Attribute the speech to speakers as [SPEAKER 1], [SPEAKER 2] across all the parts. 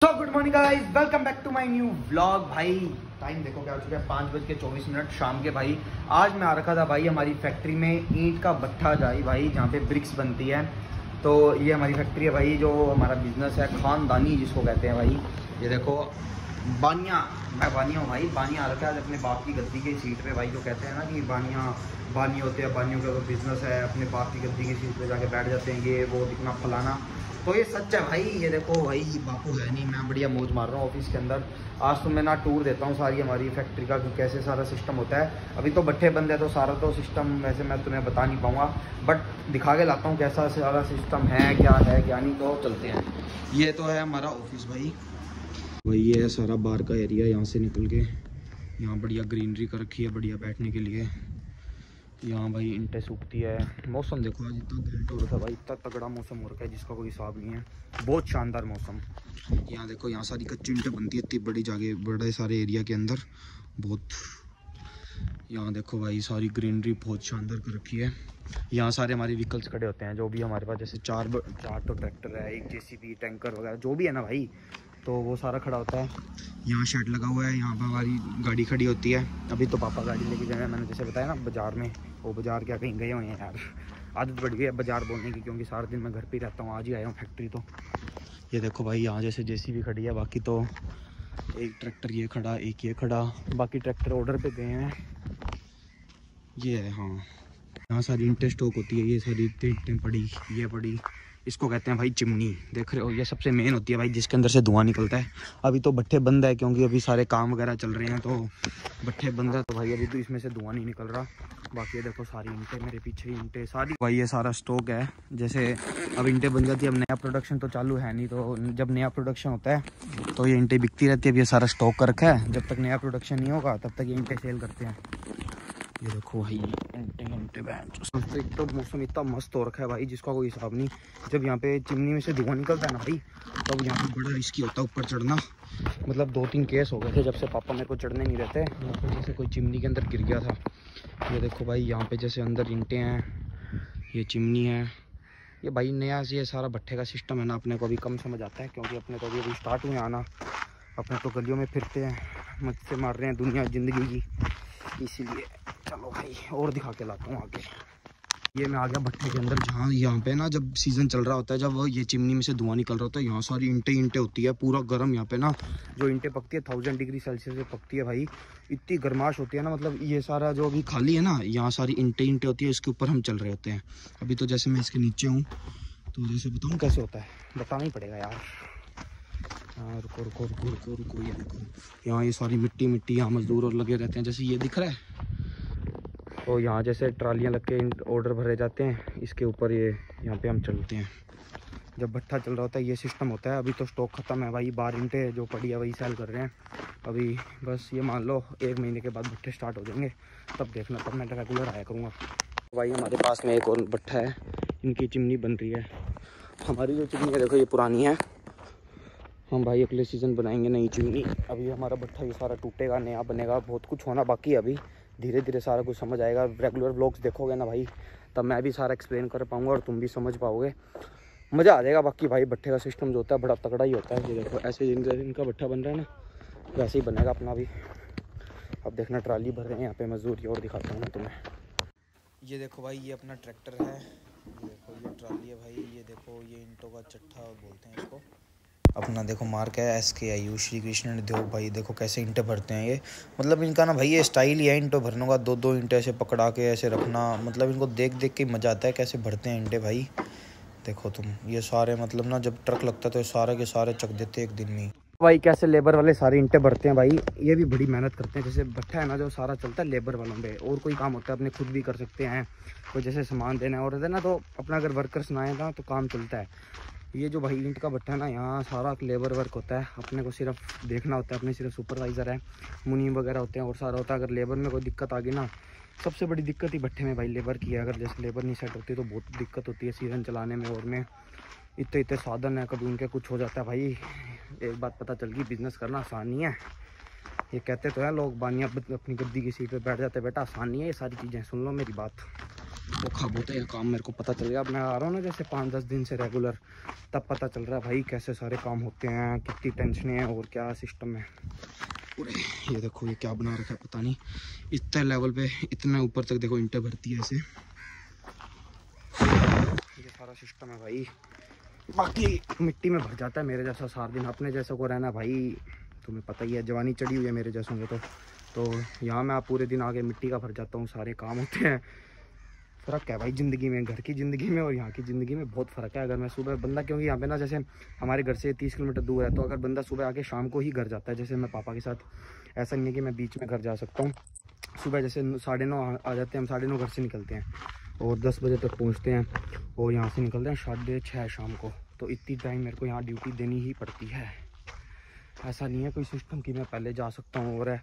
[SPEAKER 1] तो good morning guys, welcome back to my new vlog. भाई time देखो क्या हो चुका है, 5:24 शाम के। भाई आज मैं आ रखा था भाई हमारी फैक्ट्री में ईंट का भट्ठा जाई भाई, जहाँ पे ब्रिक्स बनती है। तो ये हमारी फैक्ट्री है भाई, जो हमारा बिजनेस है खानदानी जिसको कहते हैं भाई। ये देखो बानिया, मैं बानिया हूँ भाई। बानिया आ रखा है आज अपने बाप की गद्दी की सीट पे भाई। जो कहते हैं ना कि बानिया बानी होते हैं, बानियों का तो बिजनेस है, अपने बाप की गद्दी की सीट पे जाके बैठ जाते हैं, ये वो दिखना फलाना। तो ये सच है भाई। ये देखो भाई बापू है नहीं, मैं बढ़िया मौज मार रहा हूँ ऑफिस के अंदर। आज तो मैं ना टूर देता हूँ सारी हमारी फैक्ट्री का कि कैसे सारा सिस्टम होता है। अभी तो भट्ठे बंद है तो सारा तो सिस्टम वैसे मैं तुम्हें बता नहीं पाऊँगा, बट दिखा के लाता हूँ कैसा सारा सिस्टम है क्या नहीं। तो चलते हैं। ये तो है हमारा ऑफिस भाई। ये है सारा बाहर का एरिया, यहाँ से निकल के यहाँ बढ़िया ग्रीनरी कर रखी है बढ़िया बैठने के लिए। यहाँ भाई ईंटें सूखती है। मौसम देखो आज इतना घंटों हो रखा है भाई, इतना तगड़ा मौसम हो रखा है जिसका कोई हिसाब नहीं है। बहुत शानदार मौसम। यहाँ देखो यहाँ सारी कच्ची ईंटें बनती है इतनी बड़ी जगह, बड़े सारे एरिया के अंदर बहुत। यहाँ देखो भाई सारी ग्रीनरी बहुत शानदार कर रखी है। यहाँ सारे हमारे व्हीकल्स खड़े होते हैं, जो भी हमारे पास जैसे चार तो ट्रैक्टर है, एक जेसीबी टैंकर वगैरह जो भी है ना भाई, तो वो सारा खड़ा होता है। यहाँ शेड लगा हुआ है, यहाँ पर हमारी गाड़ी खड़ी होती है। अभी तो पापा गाड़ी लेके गए हैं, मैंने जैसे बताया ना बाजार में। वो बाजार क्या कहीं गए हुए हैं यार, आदत बढ़ गई है बाजार बोलने की, क्योंकि सारा दिन मैं घर पे ही रहता हूँ। आज ही आया हूँ फैक्ट्री। तो ये देखो भाई यहाँ जैसे जेसीबी खड़ी है, बाकी तो एक ट्रैक्टर ये खड़ा, एक ये खड़ा, बाकी ट्रैक्टर ऑर्डर पे गए हैं। ये है हाँ, यहाँ सारी ईंटें स्टॉक होती है। ये सारी ईंटें पड़ी, ये पड़ी, इसको कहते हैं भाई चिमनी। देख रहे हो ये सबसे मेन होती है भाई, जिसके अंदर से धुआं निकलता है। अभी तो भट्ठे बंद है क्योंकि अभी सारे काम वगैरह चल रहे हैं, तो भट्ठे बंद है तो भाई अभी तो इसमें से धुआं नहीं निकल रहा। बाकी ये देखो सारी ईंटें, मेरे पीछे ईंटें सारी भाई, ये सारा स्टॉक है। जैसे अब ईंटें बन जाती है, अब नया प्रोडक्शन तो चालू है नहीं, तो जब नया प्रोडक्शन होता है तो ये ईंटें बिकती रहती है। अब ये सारा स्टॉक कर रखा है, जब तक नया प्रोडक्शन नहीं होगा तब तक ये ईंटें सेल करते हैं। ये देखो भाई ईंटें बेंच। एक तो मौसम इतना मस्त हो रखा है भाई जिसका कोई हिसाब नहीं। जब यहाँ पे चिमनी में से धुआं निकलता है ना भाई, तब यहाँ पे बड़ा रिस्की होता है ऊपर चढ़ना। मतलब 2-3 केस हो गए थे जब से पापा मेरे को चढ़ने नहीं देते। यहाँ पे जैसे कोई चिमनी के अंदर गिर गया था। ये देखो भाई यहाँ पे जैसे अंदर ईंटें हैं, ये चिमनी है। ये भाई नया ये सारा भट्ठे का सिस्टम है ना, अपने को अभी कम समझ आता है, क्योंकि अपने को अभी स्टार्ट हुए आना। अपने तो गलियों में फिरते हैं, मस्ती मार रहे हैं दुनिया ज़िंदगी की, इसीलिए। चलो भाई और दिखा के लाता हूँ आगे। ये मैं आ गया भट्ठे के अंदर, जहाँ यहाँ पे ना जब सीज़न चल रहा होता है, जब ये चिमनी में से धुआं निकल रहा होता है, यहाँ सारी ईंटें होती है पूरा गर्म। यहाँ पे ना जो ईंटें पकती है 1000 डिग्री सेल्सियस से पकती है भाई, इतनी गर्माश होती है ना। मतलब ये सारा जो अभी खाली है ना, यहाँ सारी ईंटें होती है, इसके ऊपर हम चल रहे होते हैं अभी। तो जैसे मैं इसके नीचे हूँ, तो जैसे बताऊँ कैसे होता है, बताना ही पड़ेगा यार। रुको ये देखो यहाँ ये सारी मिट्टी, यहाँ मजदूर और लगे रहते हैं, जैसे ये दिख रहा है। तो यहाँ जैसे ट्रालियाँ लग के ऑर्डर भरे जाते हैं, इसके ऊपर ये यहाँ पे हम चलते हैं। जब भट्ठा चल रहा होता है ये सिस्टम होता है। अभी तो स्टॉक ख़त्म है भाई, 12 ईंटें जो पड़ी है वही सेल कर रहे हैं अभी। बस ये मान लो 1 महीने के बाद भट्ठे स्टार्ट हो जाएंगे, तब देखना, तब मैं रेगुलर आया करूँगा भाई। हमारे पास में एक और भट्ठा है, इनकी चिमनी बन रही है। हमारी जो चिमनी है देखो ये पुरानी है, हम भाई अगले सीज़न बनाएंगे नई चिमनी। अभी हमारा भट्ठा ये सारा टूटेगा, नया बनेगा, बहुत कुछ होना बाकी है अभी। धीरे धीरे सारा कुछ समझ आएगा। रेगुलर व्लॉग्स देखोगे ना भाई, तब मैं भी सारा एक्सप्लेन कर पाऊँगा और तुम भी समझ पाओगे, मज़ा आ जाएगा। बाकी भाई भट्ठे का सिस्टम जो होता है बड़ा तगड़ा ही होता है। ये देखो ऐसे इनका भट्ठा बन रहा है ना, वैसे ही बनेगा अपना भी। अब देखना ट्राली भर रहे हैं यहाँ पे मजदूर, और दिखाता हूँ मैं तुम्हें। ये देखो भाई ये अपना ट्रैक्टर है, ये देखो ये ट्राली है भाई। ये देखो ये ईंटों का चट्टा बोलते हैं इसको। अपना देखो मार्क है SKIU, श्री कृष्ण उद्योग भाई। देखो कैसे ईंटें भरते हैं ये, मतलब इनका ना भाई ये स्टाइल ही है ईंटों भरने का। 2-2 ईंटें ऐसे पकड़ा के ऐसे रखना, मतलब इनको देख के मज़ा आता है कैसे भरते हैं ईंटें भाई। देखो तुम ये सारे, मतलब ना जब ट्रक लगता है तो सारे के सारे चक देते एक दिन में भाई। कैसे लेबर वाले सारे ईंटें भरते हैं भाई, ये भी बड़ी मेहनत करते हैं। जैसे भट्ठा है ना जो सारा चलता है लेबर वालों पे, और कोई काम होता है अपने खुद भी कर सकते हैं। कोई जैसे सामान देना और है ना, तो अपना अगर वर्कर्स ना आए ना तो काम चलता है। ये जो भाई ईंट का भट्ठा है ना, यहाँ सारा लेबर वर्क होता है, अपने को सिर्फ देखना होता है। अपने सिर्फ सुपरवाइज़र है, मुनीम वगैरह होते हैं और सारा होता है। अगर लेबर में कोई दिक्कत आ गई ना, सबसे बड़ी दिक्कत ही भट्ठे में भाई लेबर की है। अगर जैसे लेबर नहीं सेट होती तो बहुत दिक्कत होती है सीज़न चलाने में। और में इतने साधन है, कभी उनके कुछ हो जाता है भाई। एक बात पता चल गई, बिज़नेस करना आसान नहीं है। ये कहते तो है लोग, बानिया अपनी गद्दी की सीट पे बैठ जाते, बेटा आसान नहीं है ये सारी चीज़ें। सुन लो मेरी बात। वो कब होता है काम मेरे को पता चल गया। अब मैं आ रहा हूँ ना जैसे 5-10 दिन से रेगुलर, तब पता चल रहा है भाई कैसे सारे काम होते हैं, कितनी टेंशन है और क्या सिस्टम है। ये देखो ये क्या बना रखा है पता नहीं, इतने लेवल पे इतने ऊपर तक देखो ईंटें भरती है ऐसे, ये सारा सिस्टम है भाई। बाकी मिट्टी में भर जाता है मेरे जैसा सारा दिन, अपने जैसा को रहना भाई तुम्हें पता ही है, जवानी चढ़ी हुई है मेरे जैसों के तो यहाँ मैं पूरे दिन आगे मिट्टी का भर जाता हूँ, सारे काम होते हैं। फ़र्क है भाई ज़िंदगी में, घर की ज़िंदगी में और यहाँ की ज़िंदगी में बहुत फ़र्क है। अगर मैं सुबह बंदा, क्योंकि यहाँ पे ना जैसे हमारे घर से 30 किलोमीटर दूर है, तो अगर बंदा सुबह आके शाम को ही घर जाता है, जैसे मैं पापा के साथ, ऐसा नहीं है कि मैं बीच में घर जा सकता हूँ। सुबह जैसे 9:30 आ जाते हैं हम, 9:30 घर से निकलते हैं और 10 बजे तक पहुँचते हैं और यहाँ से निकलते हैं 6:30 शाम को। तो इतनी टाइम मेरे को यहाँ ड्यूटी देनी ही पड़ती है, ऐसा नहीं है कोई सिस्टम कि मैं पहले जा सकता हूँ। और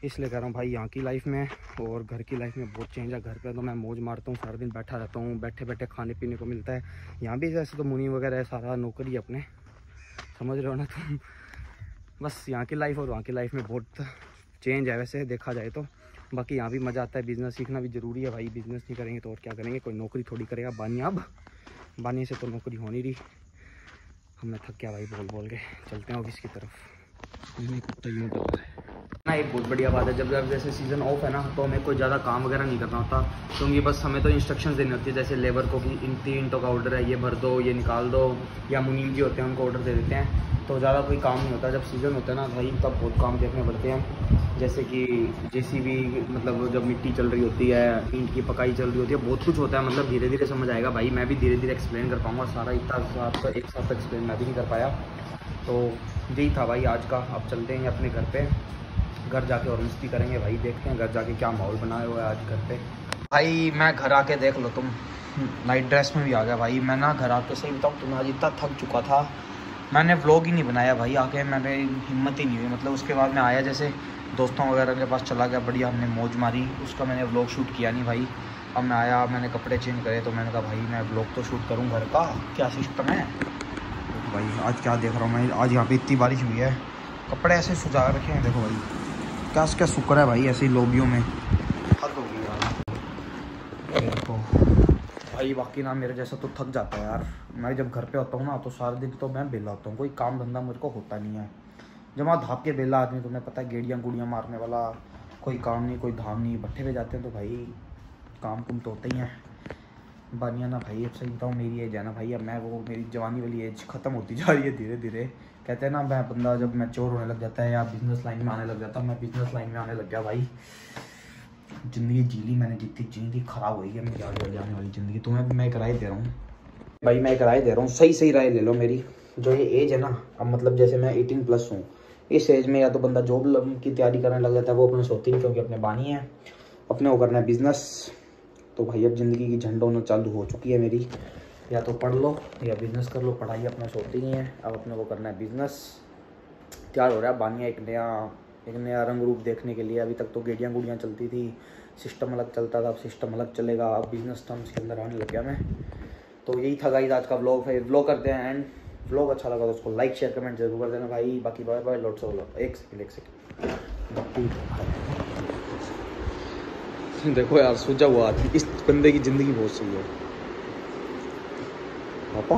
[SPEAKER 1] इसलिए कह रहा हूँ भाई यहाँ की लाइफ में और घर की लाइफ में बहुत चेंज है। घर पे तो मैं मौज मारता हूँ, सारा दिन बैठा रहता हूँ, बैठे बैठे खाने पीने को मिलता है। यहाँ भी जैसे तो मुनी वगैरह है, सारा नौकरी अपने, समझ रहे हो ना तुम। बस यहाँ की लाइफ और वहाँ की लाइफ में बहुत चेंज है वैसे देखा जाए तो। बाकी यहाँ भी मज़ा आता है, बिज़नेस सीखना भी ज़रूरी है भाई, बिज़नेस नहीं करेंगे तो और क्या करेंगे, कोई नौकरी थोड़ी करेगा। बानिया अब बानिया से तो नौकरी हो नहीं रही। हमने थक गया भाई बोल बोल के, चलते हैं ऑफिस की तरफ। ना एक बहुत बढ़िया बात है, जब जैसे सीज़न ऑफ है ना तो हमें कोई ज़्यादा काम वगैरह नहीं करना होता, क्योंकि बस हमें तो इंस्ट्रक्शंस देनी होती है। जैसे लेबर को कि इन 3 ईंटों का ऑर्डर है, ये भर दो, ये निकाल दो, या मुनीम जी होते हैं उनको ऑर्डर दे देते हैं, तो ज़्यादा कोई काम नहीं होता। जब सीज़न होता है ना भाई तब बहुत काम देखने पड़ते हैं, जैसे कि JCB, मतलब जब मिट्टी चल रही होती है, ईंट की पकाई चल रही होती है, बहुत कुछ होता है। मतलब धीरे धीरे समझ आएगा भाई, मैं भी धीरे धीरे एक्सप्लेन कर पाऊँगा सारा, इतना साथ एक साथ एक्सप्लेन मैं भी नहीं कर पाया। तो यही था भाई आज का। अब चलते हैं अपने घर पे, घर जाके और मस्ती करेंगे भाई, देखते हैं घर जाके क्या माहौल बनाया हुआ है आज घर पे। भाई मैं घर आके देख लो तुम, नाइट ड्रेस में भी आ गया भाई। मैं ना घर आके सही बताऊँ तुम्हें आज इतना थक चुका था, मैंने व्लॉग ही नहीं बनाया भाई। आके मैंने हिम्मत ही नहीं हुई, मतलब उसके बाद मैं आया जैसे दोस्तों वगैरह के पास चला गया, बढ़िया हमने मौज मारी, उसका मैंने व्लॉग शूट किया नहीं भाई। अब मैं आया, मैंने कपड़े चेंज करे, तो मैंने कहा भाई मैं व्लॉग तो शूट करूँ घर का, क्या सिस्टम है। तो भाई आज क्या देख रहा हूँ मैं, आज यहाँ पे इतनी बारिश हुई है, कपड़े ऐसे सुझा रखे हैं देखो भाई, क्या शुक्र है भाई ऐसे ही लोबियों में। हद हो गई यार देखो भाई, बाकी ना मेरे जैसा तो थक जाता है यार। मैं जब घर पे होता हूँ ना तो सारा दिन तो मैं बेला होता हूँ, कोई काम धंधा मेरे को होता नहीं है। जमा धाप के बेला आदमी, तुम्हें पता है, गेड़ियाँ गुड़ियाँ मारने वाला, कोई काम नहीं कोई धाम नहीं। भट्ठे पे जाते हैं तो भाई काम कुम तो होते ही हैं। बानिया ना भाई, अब सही बताऊँ मेरी एज है ना भाई, अब मैं वो मेरी जवानी वाली एज ख़त्म होती जा रही है धीरे धीरे। कहते हैं ना मैं बंदा जब मैच्योर होने लग जाता है या बिजनेस लाइन में आने लग जाता है, मैं बिजनेस लाइन में आने लग गया भाई। ज़िंदगी जी ली मैंने, जितनी ज़िंदगी ख़राब हुई है मेरी आने वाली ज़िंदगी। तुम्हें मैं एक राय दे रहा हूँ भाई, मैं एक राय दे रहा हूँ, सही राय ले लो मेरी। जो ये एज है ना, अब मतलब जैसे मैं 18+ हूँ, इस एज में या तो बंदा जॉब की तैयारी करने लग जाता है, वो अपने सोती नहीं क्योंकि अपने बानी है, अपने वो करना है बिज़नेस। तो भाई अब ज़िंदगी की झंड होना चालू हो चुकी है मेरी, या तो पढ़ लो या बिज़नेस कर लो, पढ़ाई अपना सोती नहीं है, अब अपने को करना है बिज़नेस। तैयार हो रहा है बानिया एक नया रंग रूप देखने के लिए। अभी तक तो गेड़ियाँ गुड़ियाँ चलती थी, सिस्टम अलग चलता था, अब सिस्टम अलग चलेगा, अब बिज़नेस टर्म्स के अंदर आने लग गया मैं। तो यही था गाइस आज का व्लॉग। फिर व्लॉग करते हैं एंड, व्लॉग अच्छा लगा तो उसको लाइक शेयर कमेंट जरूर कर देना भाई। बाकी bye bye, lots of love. एक सेकंड देखो यार, सूझा हुआ आदमी, इस बंदे की ज़िंदगी बहुत सही है पापा।